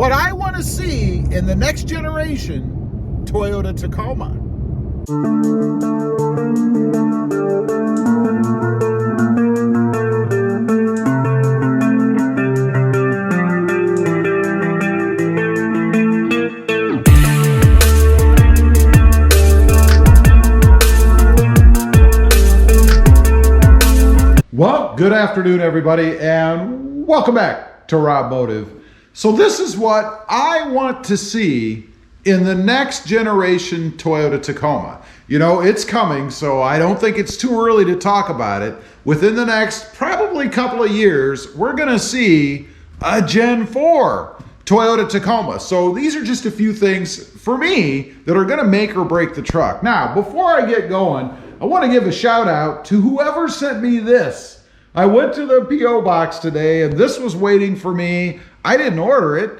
what I want to see in the next generation Toyota Tacoma. Well, good afternoon, everybody, and welcome back to RobMotive. So this is what I want to see in the next generation Toyota Tacoma. You know, it's coming, so I don't think it's too early to talk about it. Within the next probably couple of years, we're going to see a Gen 4 Toyota Tacoma. So these are just a few things for me that are going to make or break the truck. Now, before I get going, I want to give a shout out to whoever sent me this. I went to the P.O. box today and this was waiting for me. I didn't order it.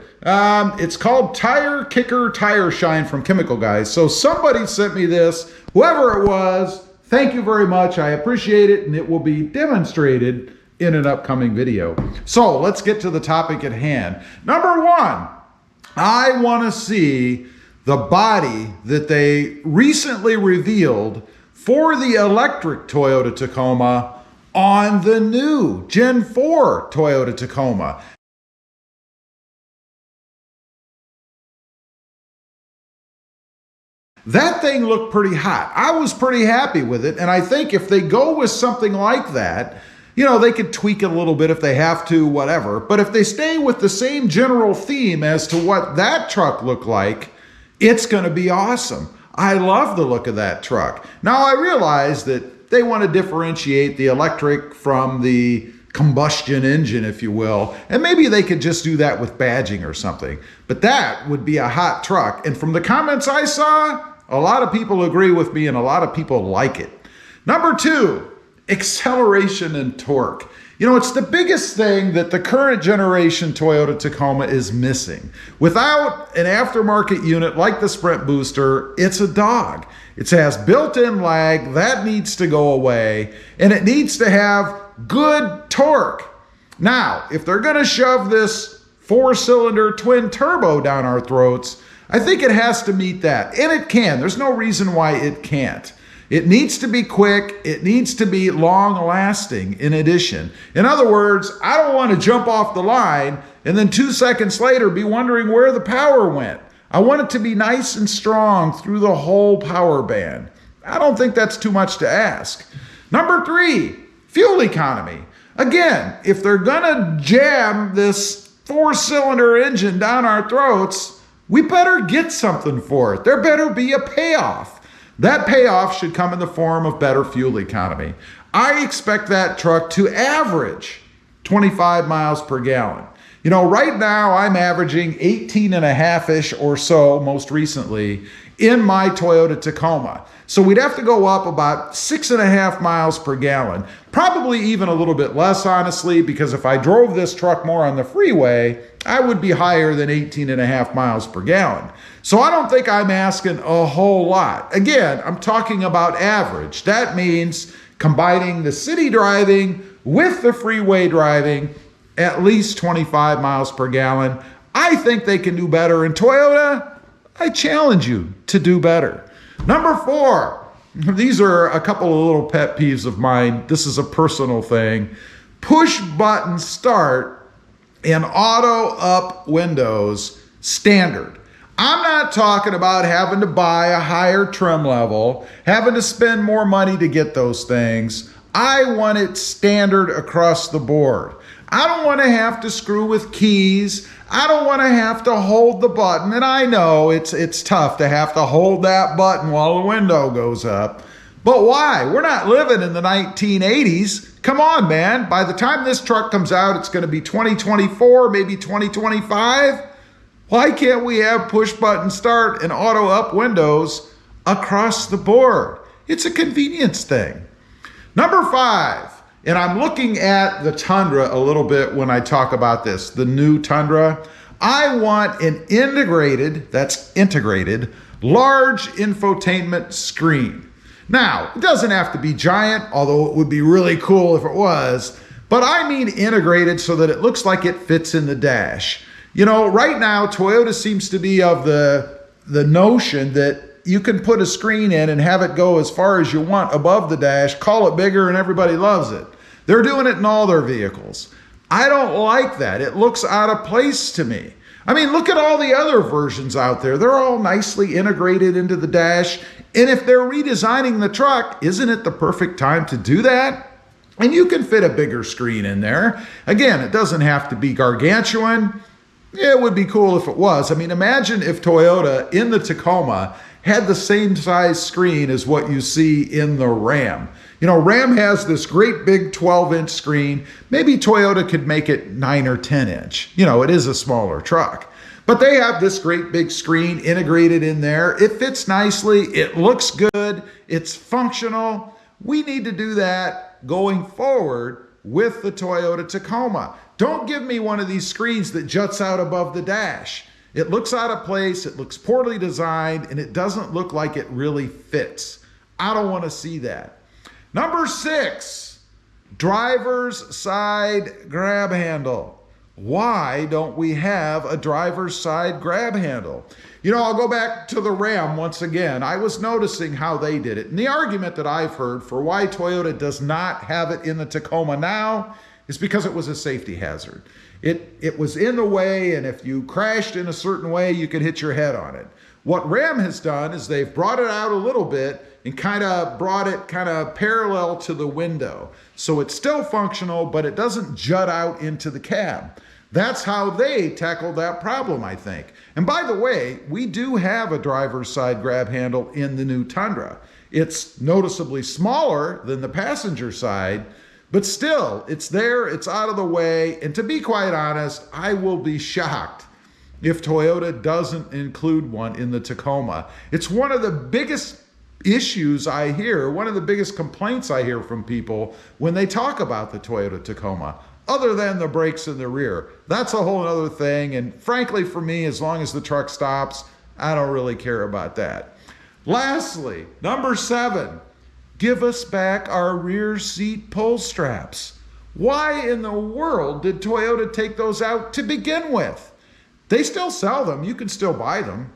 It's called Tire Kicker Tire Shine from Chemical Guys. So somebody sent me this, whoever it was, thank you very much. I appreciate it, and it will be demonstrated in an upcoming video. So let's get to the topic at hand. Number one, I want to see the body that they recently revealed for the electric Toyota Tacoma on the new Gen 4 Toyota Tacoma. That thing looked pretty hot. I was pretty happy with it, and I think if they go with something like that, you know, they could tweak it a little bit if they have to, whatever. But if they stay with the same general theme as to what that truck looked like, it's going to be awesome. I love the look of that truck. Now, I realize that they want to differentiate the electric from the combustion engine, if you will, and maybe they could just do that with badging or something. But that would be a hot truck. And from the comments I saw, a lot of people agree with me and a lot of people like it. Number two, acceleration and torque. You know, it's the biggest thing that the current generation Toyota Tacoma is missing. Without an aftermarket unit like the Sprint Booster, it's a dog. It has built-in lag, that needs to go away, and it needs to have good torque. Now, if they're going to shove this four-cylinder twin turbo down our throats, I think it has to meet that, and it can. There's no reason why it can't. It needs to be quick. It needs to be long-lasting in addition. In other words, I don't want to jump off the line and then 2 seconds later be wondering where the power went. I want it to be nice and strong through the whole power band. I don't think that's too much to ask. Number three, fuel economy. Again, if they're gonna jam this four-cylinder engine down our throats, we better get something for it. There better be a payoff. That payoff should come in the form of better fuel economy. I expect that truck to average 25 miles per gallon. You know, right now I'm averaging 18 and a half-ish or so, most recently, in my Toyota Tacoma. So we'd have to go up about 6.5 miles per gallon. Probably even a little bit less, honestly, because if I drove this truck more on the freeway, I would be higher than 18.5 miles per gallon. So I don't think I'm asking a whole lot. Again, I'm talking about average. That means combining the city driving with the freeway driving, at least 25 miles per gallon. I think they can do better. And Toyota, I challenge you to do better. Number four, these are a couple of little pet peeves of mine. This is a personal thing. Push button start and auto up windows standard. I'm not talking about having to buy a higher trim level, having to spend more money to get those things. I want it standard across the board. I don't want to have to screw with keys. I don't want to have to hold the button. And I know it's tough to have to hold that button while the window goes up. But why? We're not living in the 1980s. Come on, man. By the time this truck comes out, it's going to be 2024, maybe 2025. Why can't we have push button start and auto up windows across the board? It's a convenience thing. Number five, and I'm looking at the Tundra a little bit when I talk about this, the new Tundra. I want an integrated, large infotainment screen. Now, it doesn't have to be giant, although it would be really cool if it was, but I mean integrated so that it looks like it fits in the dash. You know, right now, Toyota seems to be of the notion that you can put a screen in and have it go as far as you want above the dash, call it bigger, and everybody loves it. They're doing it in all their vehicles. I don't like that. It looks out of place to me. I mean, look at all the other versions out there. They're all nicely integrated into the dash. And if they're redesigning the truck, isn't it the perfect time to do that? And you can fit a bigger screen in there. Again, it doesn't have to be gargantuan. It would be cool if it was. I mean, imagine if Toyota in the Tacoma had the same size screen as what you see in the Ram. You know, Ram has this great big 12-inch screen. Maybe Toyota could make it 9 or 10-inch. You know, it is a smaller truck. But they have this great big screen integrated in there. It fits nicely. It looks good. It's functional. We need to do that going forward with the Toyota Tacoma. Don't give me one of these screens that juts out above the dash. It looks out of place, it looks poorly designed, and it doesn't look like it really fits. I don't want to see that. Number 6, driver's side grab handle. Why don't we have a driver's side grab handle? You know, I'll go back to the Ram once again. I was noticing how they did it. And the argument that I've heard for why Toyota does not have it in the Tacoma now is because it was a safety hazard. It was in the way, and if you crashed in a certain way, you could hit your head on it. What Ram has done is they've brought it out a little bit and kind of brought it kind of parallel to the window. So it's still functional, but it doesn't jut out into the cab. That's how they tackled that problem, I think. And by the way, we do have a driver's side grab handle in the new Tundra. It's noticeably smaller than the passenger side, but still, it's there, it's out of the way, and to be quite honest, I will be shocked if Toyota doesn't include one in the Tacoma. It's one of the biggest issues I hear, one of the biggest complaints I hear from people when they talk about the Toyota Tacoma, other than the brakes in the rear. That's a whole other thing, and frankly for me, as long as the truck stops, I don't really care about that. Lastly, number 7. Give us back our rear seat pull straps. Why in the world did Toyota take those out to begin with? They still sell them. You can still buy them.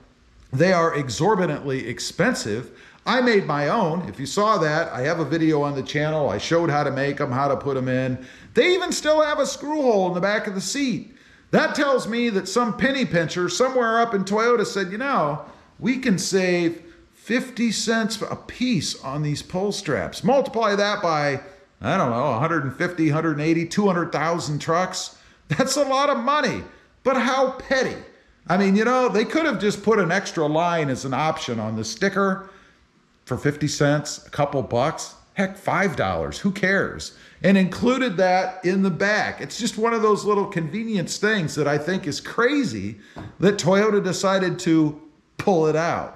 They are exorbitantly expensive. I made my own. If you saw that, I have a video on the channel. I showed how to make them, how to put them in. They even still have a screw hole in the back of the seat. That tells me that some penny pincher somewhere up in Toyota said, you know, we can save 50 cents a piece on these pull straps. Multiply that by, I don't know, 150, 180, 200,000 trucks. That's a lot of money, but how petty. I mean, you know, they could have just put an extra line as an option on the sticker for 50 cents, a couple bucks, heck, $5, who cares? And included that in the back. It's just one of those little convenience things that I think is crazy that Toyota decided to pull it out.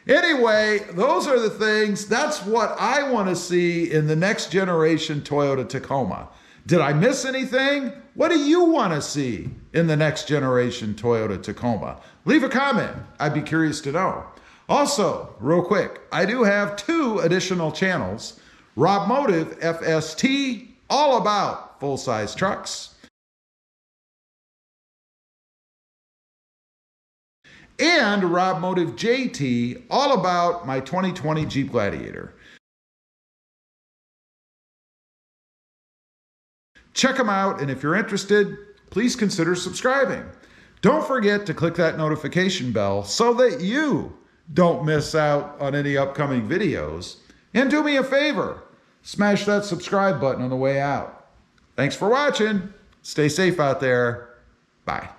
Anyway, those are the things. That's what I want to see in the next generation Toyota Tacoma. Did I miss anything? What do you want to see in the next generation Toyota Tacoma? Leave a comment. I'd be curious to know. Also, real quick, I do have 2 additional channels. RobMotive FST, all about full-size trucks. And RobMotive JT, all about my 2020 Jeep Gladiator. Check them out, and if you're interested, please consider subscribing. Don't forget to click that notification bell so that you don't miss out on any upcoming videos. And do me a favor, smash that subscribe button on the way out. Thanks for watching. Stay safe out there. Bye.